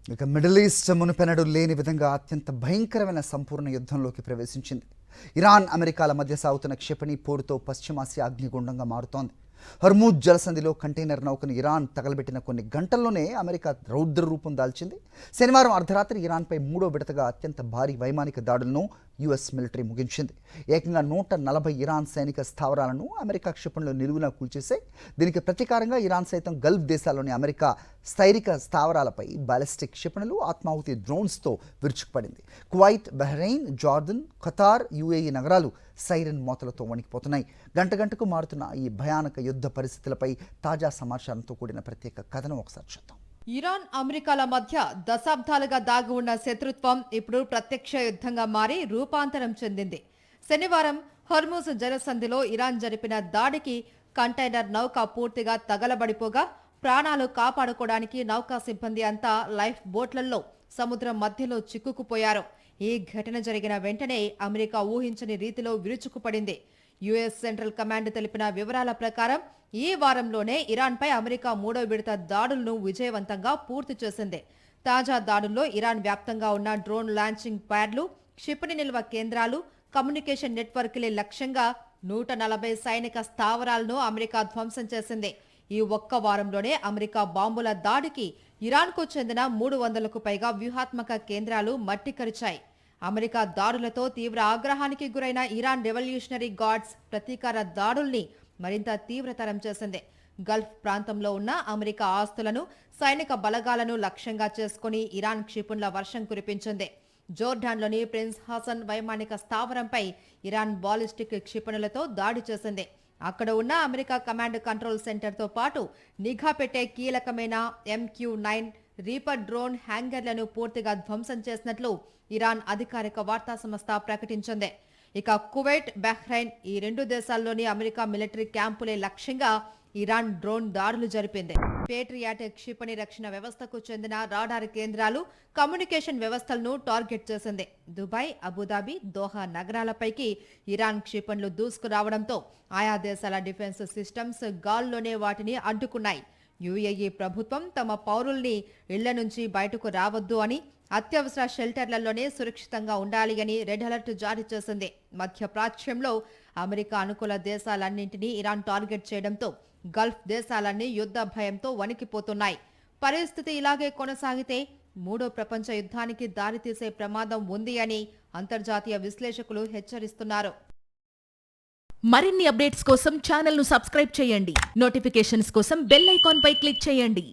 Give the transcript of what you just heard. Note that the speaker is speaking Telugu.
ఇక మిడిల్ ఈస్ట్ మునుపెన్నడూ లేని విధంగా అత్యంత భయంకరమైన సంపూర్ణ యుద్ధంలోకి ప్రవేశించింది. ఇరాన్ అమెరికాల మధ్య సాగుతున్న క్షిపణి పోరుతో పశ్చిమాసియా అగ్నిగుండంగా మారుతోంది. హర్మూజ్ జలసంధిలో కంటైనర్ నౌకను ఇరాన్ తగలబెట్టిన కొన్ని గంటల్లోనే అమెరికా రౌద్ర రూపం దాల్చింది. శనివారం అర్ధరాత్రి ఇరాన్పై మూడో విడతగా అత్యంత భారీ వైమానిక దాడులను యుఎస్ మిలిటరీ ముగించింది. ఏకంగా 140 ఇరాన్ సైనిక స్థావరాలను అమెరికా క్షిపణులు నిలువునా కూల్చేశాయి. దీనికి ప్రతీకారంగా ఇరాన్ సైతం గల్ఫ్ దేశాల్లోని అమెరికా స్థైరిక స్థావరాలపై బాలిస్టిక్ క్షిపణులు, ఆత్మాహుతి డ్రోన్స్తో విరుచుకుపడింది. Kuwait, Bahrain, Jordan, Qatar, UAE నగరాలు సైరన్ మోతలతో వణికిపోతున్నాయి. గంట గంటకు మారుతున్న ఈ భయానక యుద్ధ పరిస్థితులపై తాజా సమాచారంతో కూడిన ప్రత్యేక కథనం ఒకసారి చూద్దాం. ఇరాన్ అమెరికాల మధ్య దశాబ్దాలుగా దాగి ఉన్న శత్రుత్వం ఇప్పుడు ప్రత్యక్ష యుద్ధంగా మారి రూపాంతరం చెందింది. శనివారం హర్మూజ్ జలసంధిలో ఇరాన్ జరిపిన దాడికి కంటైనర్ నౌక పూర్తిగా తగలబడిపోగా ప్రాణాలు కాపాడుకోవడానికి నౌకా సిబ్బంది అంతా లైఫ్ బోట్లలో సముద్రం మధ్యలో చిక్కుకుపోయారు. ఈ ఘటన జరిగిన వెంటనే అమెరికా ఊహించని రీతిలో విరుచుకుపడింది. యుఎస్ సెంట్రల్ కమాండ్ తెలిపిన వివరాల ప్రకారం ఈ వారంలోనే ఇరాన్పై అమెరికా మూడో విడత దాడులను విజయవంతంగా పూర్తి చేసింది. తాజా దాడుల్లో ఇరాన్ వ్యాప్తంగా ఉన్న డ్రోన్ లాంచింగ్ ప్యాడ్లు, క్షిపణి నిల్వ కేంద్రాలు, కమ్యూనికేషన్ నెట్వర్క్లే లక్ష్యంగా 140 సైనిక స్థావరాలను అమెరికా ధ్వంసం చేసింది. ఈ ఒక్క వారంలోనే అమెరికా బాంబుల దాడికి ఇరాన్కు చెందిన 300కు పైగా వ్యూహాత్మక కేంద్రాలు మట్టికరిచాయి. అమెరికా దాడులతో తీవ్ర ఆగ్రహానికి గురైన ఇరాన్ రెవల్యూషనరీ గార్డ్స్ ప్రతీకార దాడుల్ని మరింత తీవ్రతరం చేసింది. గల్ఫ్ ప్రాంతంలో ఉన్న అమెరికా ఆస్తులను, సైనిక బలగాలను లక్ష్యంగా చేసుకుని ఇరాన్ క్షిపణుల వర్షం కురిపించింది. జోర్డాన్లోని ప్రిన్స్ హసన్ వైమానిక స్థావరంపై ఇరాన్ బాలిస్టిక్ క్షిపణులతో దాడి చేసింది. అక్కడ ఉన్న అమెరికా కమాండ్ కంట్రోల్ సెంటర్తో పాటు నిఘా పెట్టే కీలకమైన MQ-9 రీపర్ డ్రోన్ హ్యాంగర్లను పూర్తిగా ధ్వంసం చేసినట్లు ఇరాన్ అధికారిక వార్తా సంస్థ ప్రకటించింది. ఇక కువైట్, బహ్రెయిన్ ఈ రెండు దేశాల్లోని అమెరికా మిలిటరీ క్యాంపులే లక్ష్యంగా ఇరాన్ డ్రోన్ దాడులు జరిపింది. పేట్రియాట్ క్షిపణి రక్షణ వ్యవస్థకు చెందిన రాడార్ కేంద్రాలు, కమ్యూనికేషన్ వ్యవస్థలను టార్గెట్ చేసింది. దుబాయ్, అబుదాబి, దోహా నగరాలపైకి ఇరాన్ క్షిపణులు దూసుకురావడంతో ఆయా దేశాల డిఫెన్స్ సిస్టమ్స్ గాల్లోనే వాటిని అడ్డుకున్నాయి. యుఏఈ ప్రభుత్వం తమ పౌరుల్ని ఇళ్ల నుంచి బయటకు రావద్దు అని, అత్యవసర షెల్టర్లలోనే సురక్షితంగా ఉండాలి అని రెడ్ అలర్ట్ జారీ చేసింది. మధ్యప్రాచ్యంలో అమెరికా అనుకూల దేశాలన్నింటినీ ఇరాన్ టార్గెట్ చేయడంతో గల్ఫ్ దేశాలన్నీ యుద్ధ భయంతో వణికిపోతున్నాయి. పరిస్థితి ఇలాగే కొనసాగితే మూడో ప్రపంచ యుద్ధానికి దారితీసే ప్రమాదం ఉంది అని అంతర్జాతీయ విశ్లేషకులు హెచ్చరిస్తున్నారు. మరిన్ని అప్డేట్స్ కోసం ఛానల్ ను సబ్స్క్రైబ్ చేయండి. నోటిఫికేషన్స్ కోసం బెల్ ఐకాన్ పై క్లిక్ చేయండి.